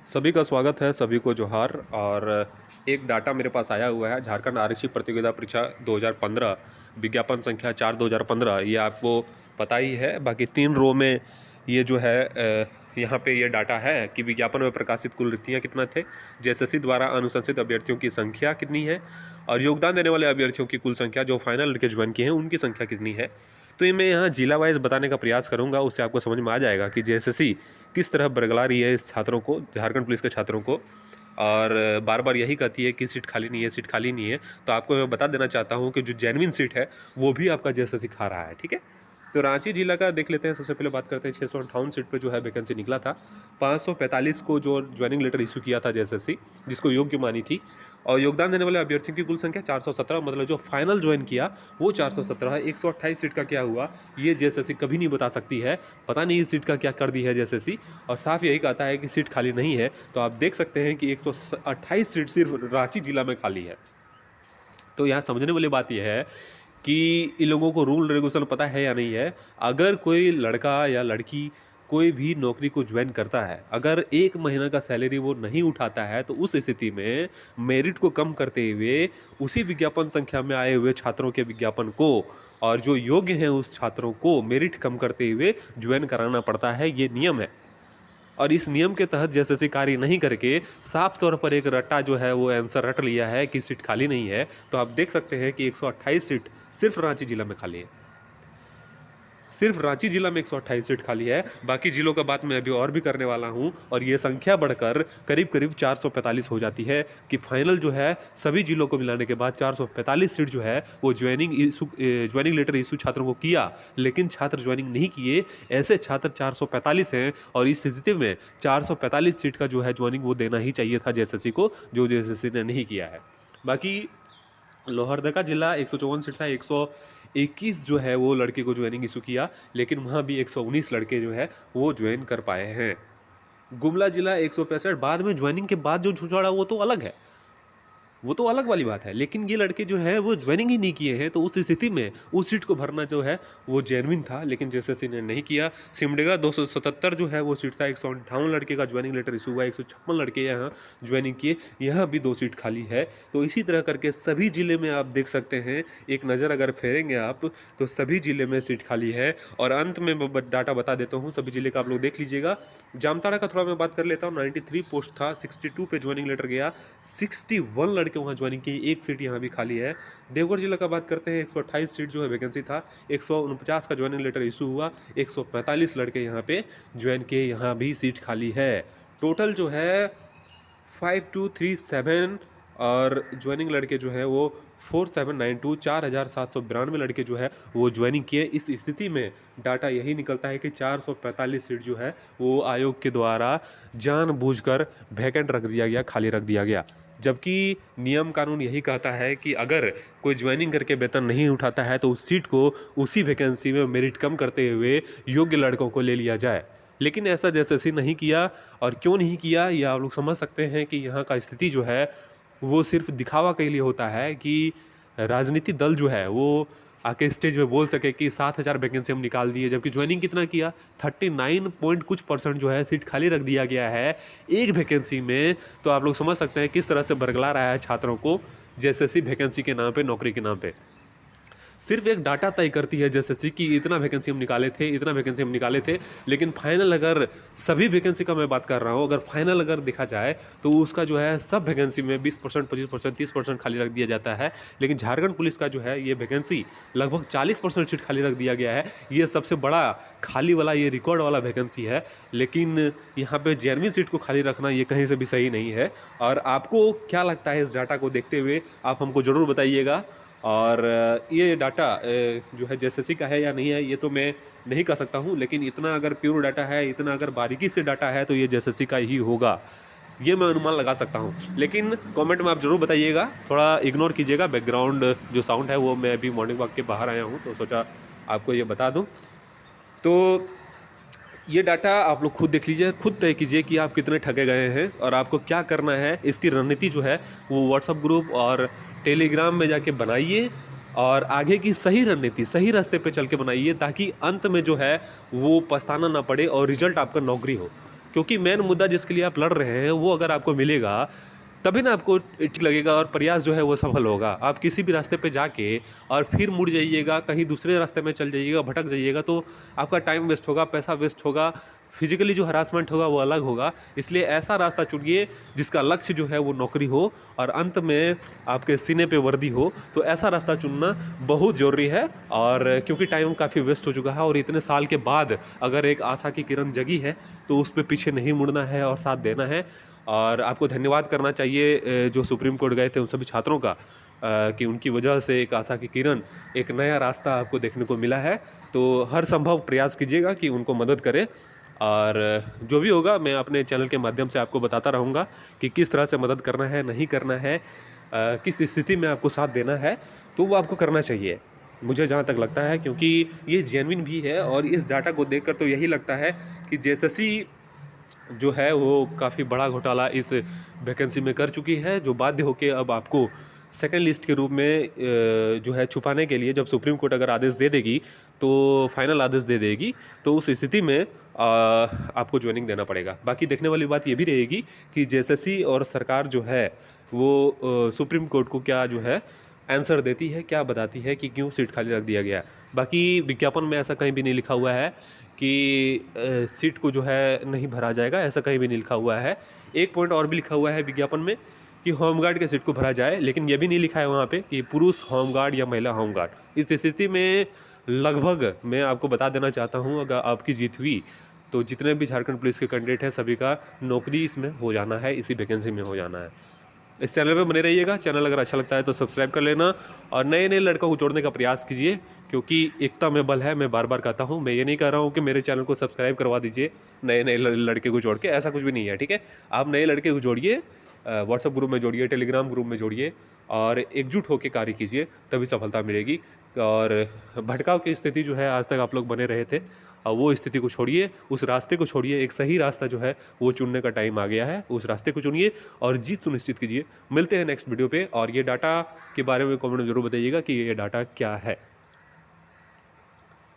सभी का स्वागत है, सभी को जोहार। और एक डाटा मेरे पास आया हुआ है, झारखंड आरक्षी प्रतियोगिता परीक्षा 2015 विज्ञापन संख्या 4/2015। ये आपको पता ही है। बाकी 3 रो में ये जो है यहाँ पे ये डाटा है कि विज्ञापन में प्रकाशित कुल रिक्तियाँ कितना थे, जेएसएससी द्वारा अनुशंसित अभ्यर्थियों की संख्या कितनी है, और योगदान देने वाले अभ्यर्थियों की कुल संख्या, जो फाइनल लड़के ज्वाइन किए हैं उनकी संख्या कितनी है। तो ये मैं यहाँ जिला वाइज बताने का प्रयास करूँगा, उससे आपको समझ में आ जाएगा कि जेएसएससी किस तरह बरगला रही है इस छात्रों को, झारखंड पुलिस के छात्रों को। और बार बार यही कहती है कि सीट खाली नहीं है, सीट खाली नहीं है। तो आपको मैं बता देना चाहता हूँ कि जो जेन्युइन सीट है वो भी आपका जेएसएससी खा रहा है। ठीक है, तो रांची जिला का देख लेते हैं। सबसे पहले बात करते हैं 658 सीट पे जो है वैकेंसी निकला था। 545 को जो ज्वाइनिंग लेटर इशू किया था जेएसएससी, जिसको योग्य मानी थी। और योगदान देने वाले अभ्यर्थियों की कुल संख्या 417, मतलब जो फाइनल ज्वाइन किया वो 417 है। 128 सीट का क्या हुआ ये जेएसएससी कभी नहीं बता सकती है। पता नहीं इस सीट का क्या कर दी है जेएसएससी, और साफ यही कहता है कि सीट खाली नहीं है। तो आप देख सकते हैं कि 128 सीट सिर्फ रांची जिला में खाली है। तो यहाँ समझने वाली बात यह है कि इन लोगों को रूल रेगुलेशन पता है या नहीं है। अगर कोई लड़का या लड़की कोई भी नौकरी को ज्वाइन करता है, अगर 1 महीना का सैलरी वो नहीं उठाता है, तो उस स्थिति में मेरिट को कम करते हुए उसी विज्ञापन संख्या में आए हुए छात्रों के विज्ञापन को, और जो योग्य हैं उस छात्रों को मेरिट कम करते हुए ज्वाइन कराना पड़ता है। ये नियम है। और इस नियम के तहत जेएसएससी कार्य नहीं करके साफ तौर पर एक रट्टा जो है वो आंसर रट लिया है कि सीट खाली नहीं है। तो आप देख सकते हैं कि 128 सीट सिर्फ रांची जिला में खाली है। सिर्फ रांची जिला में 128 सीट खाली है। बाकी जिलों का बात मैं अभी और भी करने वाला हूं, और ये संख्या बढ़कर करीब करीब 445 हो जाती है कि फाइनल जो है सभी जिलों को मिलाने के बाद 445 सीट जो है वो ज्वाइनिंग लेटर इशू छात्रों को किया, लेकिन छात्र ज्वाइनिंग नहीं किए। ऐसे छात्र 445 हैं, और इस स्थिति में 445 सीट का जो है ज्वाइनिंग वो देना ही चाहिए था जेएसएससी को, जो जेएसएससी ने नहीं किया है। बाकी लोहरदगा जिला 154 सीट था, 121 जो है वो लड़के को ज्वाइनिंग इशू किया, लेकिन वहाँ भी 119 लड़के जो है वो ज्वाइन कर पाए हैं। गुमला जिला 165, बाद में ज्वाइनिंग के बाद जो छुड़ाड़ा वो तो अलग है, वो तो अलग वाली बात है। लेकिन ये लड़के जो हैं वो ज्वाइनिंग ही नहीं किए हैं, तो उस स्थिति में उस सीट को भरना जो है वो जेन्युइन था, लेकिन जेएसएससी ने नहीं किया। सिमडेगा 277 जो है वो सीट था, 158 लड़के का ज्वाइनिंग लेटर इशू हुआ, 156 लड़के यहाँ ज्वाइनिंग किए, यहाँ भी 2 सीट खाली है। तो इसी तरह करके सभी जिले में आप देख सकते हैं, एक नज़र अगर फेरेंगे आप तो सभी जिले में सीट खाली है। और अंत में मैं डाटा बता देता हूँ सभी जिले का, आप लोग देख लीजिएगा। जामताड़ा का थोड़ा मैं बात कर लेता हूँ। 93 पोस्ट था, 62 पे ज्वाइनिंग लेटर गया, 61 लड़के वहाँ ज्वाइनिंग की, 1 सीट यहाँ भी खाली है। देवघर जिला का बात करते हैं, 128 सीट जो है वैकेंसी था, 149 का ज्वाइनिंग लेटर इशू हुआ, 145 लड़के यहाँ पे ज्वाइन किए, यहाँ भी सीट खाली है। टोटल जो है 5237, और ज्वाइनिंग लड़के जो है वो 4792, 4792 लड़के जो है वो ज्वाइनिंग किए। इस स्थिति में डाटा यही निकलता है कि 445 सीट जो है वो आयोग के द्वारा जानबूझकर वैकेंट रख दिया गया, खाली रख दिया गया। जबकि नियम कानून यही कहता है कि अगर कोई ज्वाइनिंग करके वेतन नहीं उठाता है तो उस सीट को उसी वैकेंसी में मेरिट कम करते हुए योग्य लड़कों को ले लिया जाए। लेकिन ऐसा जेएसएससी नहीं किया। और क्यों नहीं किया ये आप लोग समझ सकते हैं कि यहाँ का स्थिति जो है वो सिर्फ दिखावा के लिए होता है कि राजनीति दल जो है वो आके स्टेज पे बोल सके कि 7,000 वैकेंसी हम निकाल दिए, जबकि ज्वाइनिंग कितना किया, 39 पॉइंट कुछ % जो है सीट खाली रख दिया गया है एक वैकेंसी में। तो आप लोग समझ सकते हैं किस तरह से बरगला रहा है छात्रों को जेएसएससी वैकेंसी के नाम पे, नौकरी के नाम पे। सिर्फ एक डाटा तय करती है जेएसएससी कि इतना वैकेंसी हम निकाले थे, इतना वैकेंसी हम निकाले थे, लेकिन फाइनल अगर सभी वैकेंसी का मैं बात कर रहा हूँ, अगर फाइनल अगर देखा जाए तो उसका जो है सब वैकेंसी में 20%, 25%, 30% खाली रख दिया जाता है। लेकिन झारखंड पुलिस का जो है ये वैकेंसी लगभग 40% सीट खाली रख दिया गया है। ये सबसे बड़ा खाली वाला, ये रिकॉर्ड वाला वैकेंसी है। लेकिन यहाँ पे जेन्युइन सीट को खाली रखना ये कहीं से भी सही नहीं है। और आपको क्या लगता है इस डाटा को देखते हुए, आप हमको ज़रूर बताइएगा। और ये डाटा जो है जेएसएससी का है या नहीं है ये तो मैं नहीं कह सकता हूँ, लेकिन इतना अगर प्योर डाटा है, इतना अगर बारीकी से डाटा है तो ये जेएसएससी का ही होगा, ये मैं अनुमान लगा सकता हूँ। लेकिन कमेंट में आप ज़रूर बताइएगा, थोड़ा इग्नोर कीजिएगा बैकग्राउंड जो साउंड है वो, मैं अभी मॉर्निंग वॉक के बाहर आया हूँ तो सोचा आपको ये बता दूँ। तो ये डाटा आप लोग खुद देख लीजिए, खुद तय कीजिए कि आप कितने ठगे गए हैं और आपको क्या करना है। इसकी रणनीति जो है वो व्हाट्सएप ग्रुप और टेलीग्राम में जाके बनाइए, और आगे की सही रणनीति सही रास्ते पे चल के बनाइए, ताकि अंत में जो है वो पछताना ना पड़े और रिजल्ट आपका नौकरी हो। क्योंकि मेन मुद्दा जिसके लिए आप लड़ रहे हैं वो अगर आपको मिलेगा तभी ना आपको ठीक लगेगा और प्रयास जो है वो सफल होगा। आप किसी भी रास्ते पे जाके और फिर मुड़ जाइएगा, कहीं दूसरे रास्ते में चल जाइएगा, भटक जाइएगा, तो आपका टाइम वेस्ट होगा, पैसा वेस्ट होगा, फिजिकली जो हरासमेंट होगा वो अलग होगा। इसलिए ऐसा रास्ता चुनिए जिसका लक्ष्य जो है वो नौकरी हो और अंत में आपके सीने पे वर्दी हो। तो ऐसा रास्ता चुनना बहुत ज़रूरी है। और क्योंकि टाइम काफ़ी वेस्ट हो चुका है और इतने साल के बाद अगर एक आशा की किरण जगी है तो उस पे पीछे नहीं मुड़ना है और साथ देना है। और आपको धन्यवाद करना चाहिए जो सुप्रीम कोर्ट गए थे उन सभी छात्रों का, कि उनकी वजह से एक आशा की किरण, एक नया रास्ता आपको देखने को मिला है। तो हर संभव प्रयास कीजिएगा कि उनको मदद करें। और जो भी होगा मैं अपने चैनल के माध्यम से आपको बताता रहूँगा कि किस तरह से मदद करना है, नहीं करना है, किस स्थिति में आपको साथ देना है, तो वो आपको करना चाहिए, मुझे जहाँ तक लगता है। क्योंकि ये जेन्युइन भी है और इस डाटा को देखकर तो यही लगता है कि जेएसएससी जो है वो काफ़ी बड़ा घोटाला इस वैकेंसी में कर चुकी है, जो बाध्य होके अब आपको सेकंड लिस्ट के रूप में जो है छुपाने के लिए, जब सुप्रीम कोर्ट अगर आदेश दे देगी तो फाइनल आदेश दे देगी, तो उस स्थिति में आपको ज्वाइनिंग देना पड़ेगा। बाकी देखने वाली बात ये भी रहेगी कि जेएसएससी और सरकार जो है वो सुप्रीम कोर्ट को क्या जो है आंसर देती है, क्या बताती है कि क्यों सीट खाली रख दिया गया। बाकी विज्ञापन में ऐसा कहीं भी नहीं लिखा हुआ है कि सीट को जो है नहीं भरा जाएगा, ऐसा कहीं भी नहीं लिखा हुआ है। एक पॉइंट और भी लिखा हुआ है विज्ञापन में कि होमगार्ड के सीट को भरा जाए, लेकिन ये भी नहीं लिखा है वहाँ पे कि पुरुष होमगार्ड या महिला होमगार्ड। इस स्थिति में लगभग मैं आपको बता देना चाहता हूँ, अगर आपकी जीत हुई तो जितने भी झारखंड पुलिस के कैंडिडेट हैं सभी का नौकरी इसमें हो जाना है, इसी वैकेंसी में हो जाना है। इस चैनल पे बने रहिएगा। चैनल अगर अच्छा लगता है तो सब्सक्राइब कर लेना और नए नए लड़कों को जोड़ने का प्रयास कीजिए, क्योंकि एकता में बल है। मैं बार बार कहता हूँ, मैं ये नहीं कह रहा हूँ कि मेरे चैनल को सब्सक्राइब करवा दीजिए नए नए लड़के को जोड़ के, ऐसा कुछ भी नहीं है, ठीक है। आप नए लड़के को जोड़िए, व्हाट्सएप ग्रुप में जोड़िए, टेलीग्राम ग्रुप में जोड़िए और एकजुट होकर कार्य कीजिए, तभी सफलता मिलेगी। और भटकाव की स्थिति जो है आज तक आप लोग बने रहे थे, और वो स्थिति को छोड़िए, उस रास्ते को छोड़िए, एक सही रास्ता जो है वो चुनने का टाइम आ गया है। उस रास्ते को चुनिए और जीत सुनिश्चित कीजिए। मिलते हैं नेक्स्ट वीडियो पे, और ये डाटा के बारे में कमेंट में जरूर बताइएगा कि ये डाटा क्या है।